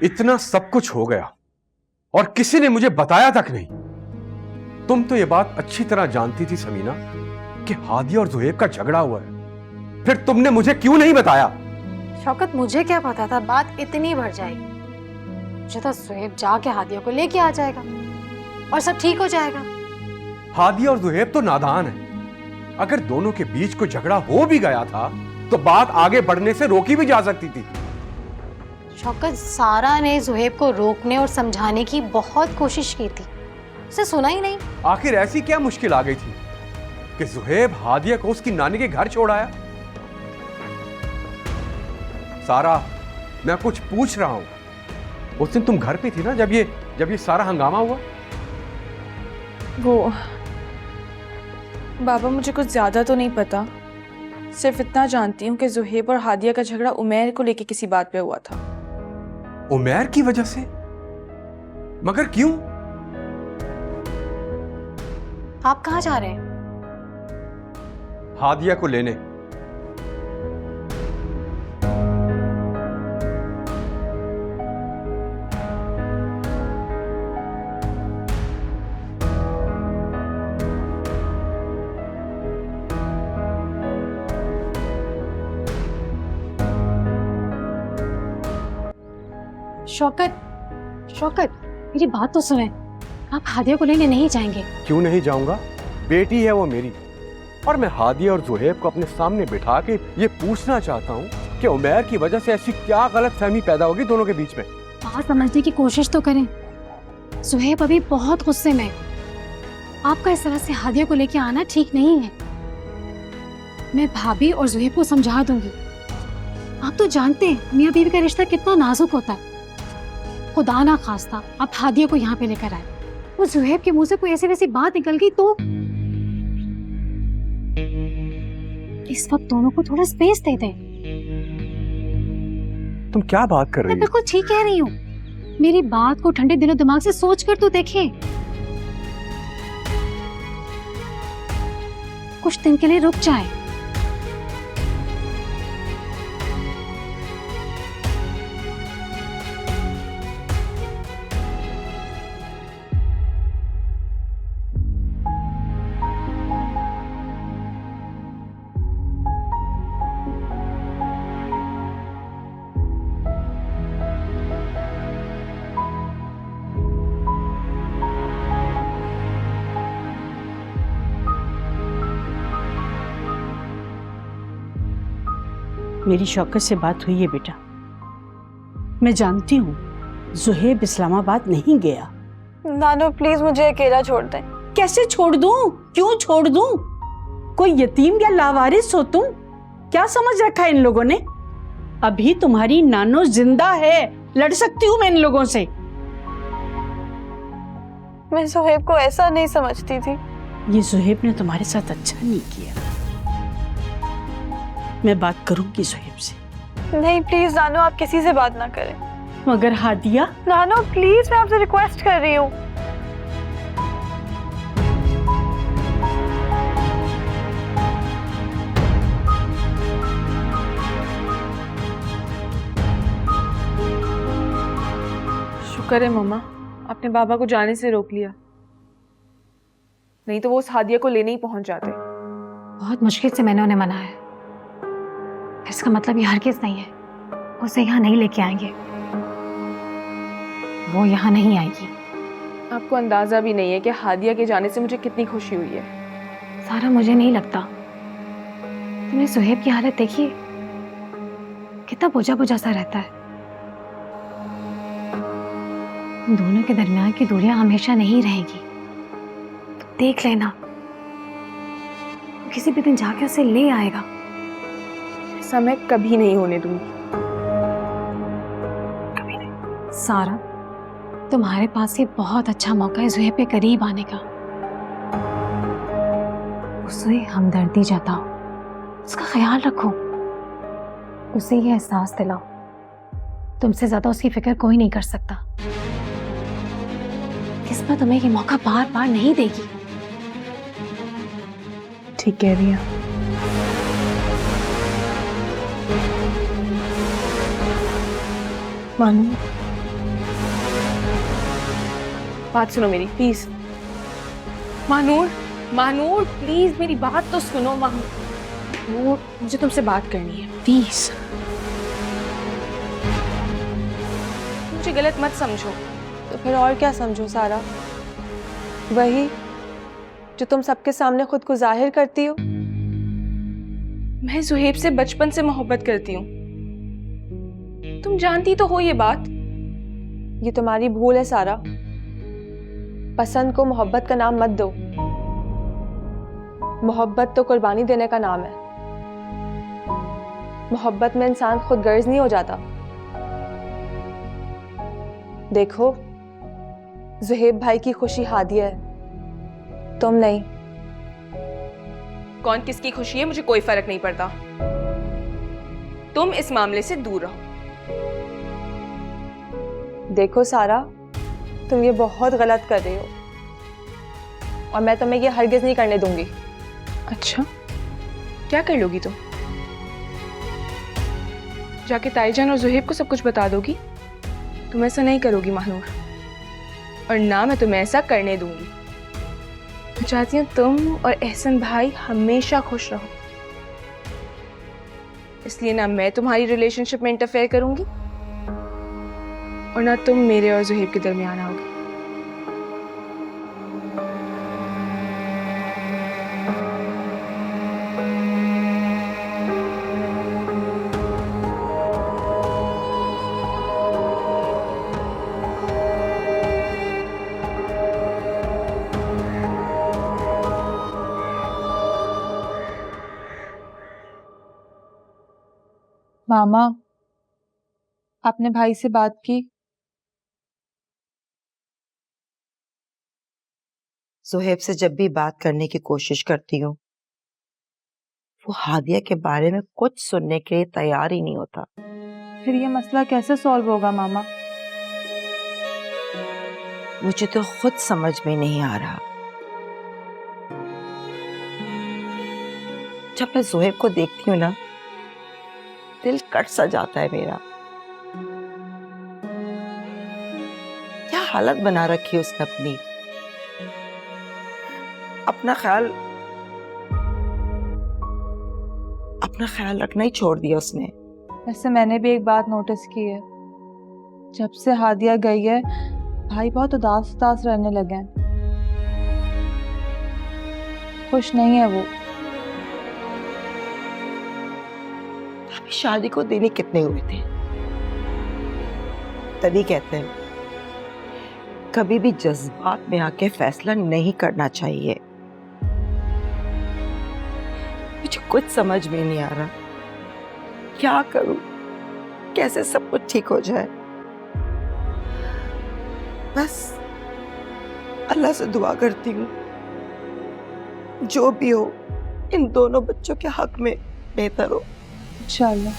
इतना सब कुछ हो गया और किसी ने मुझे बताया तक नहीं। तुम तो ये बात अच्छी तरह जानती थी समीना कि हादिया और जुहैब का झगड़ा हुआ है, फिर तुमने मुझे क्यों नहीं बताया? शौकत, मुझे क्या पता था बात इतनी बढ़ जाएगी। मुझे तो जुहैब जाके हादिया को लेके आ जाएगा और सब ठीक हो जाएगा। हादिया और जुहैब तो नादान है। अगर दोनों के बीच कोई झगड़ा हो भी गया था तो बात आगे बढ़ने से रोकी भी जा सकती थी। शौकत, सारा ने जुहैब को रोकने और समझाने की बहुत कोशिश की थी, उसे सुना ही नहीं। आखिर ऐसी क्या मुश्किल आ गई थी कि जुहैब हादिया को उसकी नानी के घर छोड़ आया? सारा, मैं कुछ पूछ रहा हूं। उस दिन तुम घर पे थी ना जब ये सारा हंगामा हुआ? वो बाबा, मुझे कुछ ज्यादा तो नहीं पता, सिर्फ इतना जानती हूँ कि जुहैब और हादिया का झगड़ा उमैर को लेके किसी बात पे हुआ था। उमैर की वजह से? मगर क्यों? आप कहाँ जा रहे हैं? हादिया को लेने। शौकत, मेरी बात तो सुने। आप हादिया को लेने नहीं जाएंगे? क्यों नहीं जाऊंगा? बेटी है वो मेरी, और मैं हादिया और जुहैब को अपने सामने बिठा के ये पूछना चाहता हूँ कि उमैर की वजह से ऐसी क्या गलतफहमी पैदा होगी दोनों के बीच में। बात समझने की कोशिश तो करें। जुहैब अभी बहुत गुस्से में। आपका इस तरह से हादिया को लेके आना ठीक नहीं है। मैं भाभी और जुहैब को समझा दूंगी। आप तो जानते हैं मियां बीवी का रिश्ता कितना नाजुक होता है। खुदा ना खास्ता आप हादिया को यहाँ पे लेकर आए, वो जुहैब के मुंह से कोई ऐसी वैसी बात निकल गई तो इस वक्त दोनों को थोड़ा स्पेस दे दें। तुम क्या बात कर रही मैं हो? बिल्कुल ठीक कह रही हूँ। मेरी बात को ठंडे दिलो दिमाग से सोच कर तो देखें। कुछ दिन के लिए रुक जाए। मेरी शौकत से बात हुई है बेटा। मैं जानती हूँ जुहैब इस्लामाबाद नहीं गया। नानो प्लीज मुझे अकेला छोड़ दें। कैसे छोड़ दूं? क्यों छोड़ दूं? कोई यतीम या लावारिस हो तुम? क्या समझ रखा है इन लोगों ने? अभी तुम्हारी नानो जिंदा है, लड़ सकती हूँ मैं इन लोगों से। मैं जुहैब को ऐसा नहीं समझती थी। ये जुहैब ने तुम्हारे साथ अच्छा नहीं किया। मैं बात करूंगी जुहैब से। नहीं प्लीज नानो, आप किसी से बात ना करें। मगर हादिया? नानो प्लीज, मैं आपसे रिक्वेस्ट कर रही हूँ। शुक्र है मम्मा, आपने बाबा को जाने से रोक लिया, नहीं तो वो उस हादिया को लेने ही पहुंच जाते। बहुत मुश्किल से मैंने उन्हें मनाया। इसका मतलब ये हरगिज़ नहीं है उसे यहाँ नहीं लेके आएंगे। वो यहाँ नहीं आएगी। आपको अंदाजा भी नहीं है कि हादिया के जाने से मुझे कितनी खुशी हुई है। सारा, मुझे नहीं लगता। तुमने सुहेब की हालत देखी है? कितना बोझा बोझा सा रहता है। उन दोनों के दरमियान की दूरियां हमेशा नहीं रहेगी। तो देख लेना, किसी भी दिन जाके उसे ले आएगा। ऐसा मैं कभी नहीं होने दूंगी। कभी नहीं। सारा, तुम्हारे पास ये बहुत अच्छा मौका है ज़ुहैब के करीब आने का। उसे हमदर्दी जताओ, उसका ख्याल रखो, उसे ये एहसास दिलाओ तुमसे ज्यादा उसकी फिक्र कोई नहीं कर सकता। किस्मत तुम्हें ये मौका बार बार नहीं देगी। ठीक कह रही है। मानू, बात सुनो मेरी प्लीज। महानूर, महानूर प्लीज मेरी बात तो सुनो। महानूर, मुझे तुमसे बात करनी है प्लीज। मुझे गलत मत समझो। तो फिर और क्या समझो सारा? वही जो तुम सबके सामने खुद को जाहिर करती हो। मैं ज़ुहैब से बचपन से मोहब्बत करती हूँ, तुम जानती तो हो ये बात। ये तुम्हारी भूल है सारा। पसंद को मोहब्बत का नाम मत दो। मोहब्बत तो कुर्बानी देने का नाम है। मोहब्बत में इंसान खुद गर्ज नहीं हो जाता। देखो, ज़ुहैब भाई की खुशी हादिया है, तुम नहीं। कौन किसकी खुशी है मुझे कोई फर्क नहीं पड़ता। तुम इस मामले से दूर रहो। देखो सारा, तुम ये बहुत गलत कर रही हो और मैं तुम्हें ये हरगिज नहीं करने दूंगी। अच्छा, क्या कर लोगी तुम? जाके ताईजान और ज़ुहैब को सब कुछ बता दोगी? तुम ऐसा नहीं करोगी महानूर, और ना मैं तुम्हें ऐसा करने दूंगी। मैं चाहती हूँ तुम और एहसन भाई हमेशा खुश रहो, इसलिए ना मैं तुम्हारी रिलेशनशिप में इंटरफेयर करूंगी और ना तुम मेरे और ज़ुहैब के दरमियान आओगे। मामा, आपने भाई से बात की? ज़ुहैब से जब भी बात करने की कोशिश करती हूँ, वो हादिया के बारे में कुछ सुनने के लिए तैयार ही नहीं होता। फिर ये मसला कैसे सॉल्व होगा मामा? मुझे तो खुद समझ में नहीं आ रहा। जब मैं ज़ुहैब को देखती हूँ ना, दिल कट सा जाता है मेरा। क्या हालत बना रखी है उसने अपनी। अपना ख्याल रखना ही छोड़ दिया उसने। वैसे मैंने भी एक बात नोटिस की है, जब से हादिया गई है भाई बहुत उदास उदास रहने लगे हैं। खुश नहीं है वो। अभी शादी को दिन ही कितने हुए थे? तभी कहते हैं कभी भी जज्बात में आके फैसला नहीं करना चाहिए। मुझे कुछ समझ में नहीं आ रहा, क्या करूं, कैसे सब कुछ ठीक हो जाए। बस अल्लाह से दुआ करती हूँ जो भी हो इन दोनों बच्चों के हक में बेहतर हो। इंशाअल्लाह।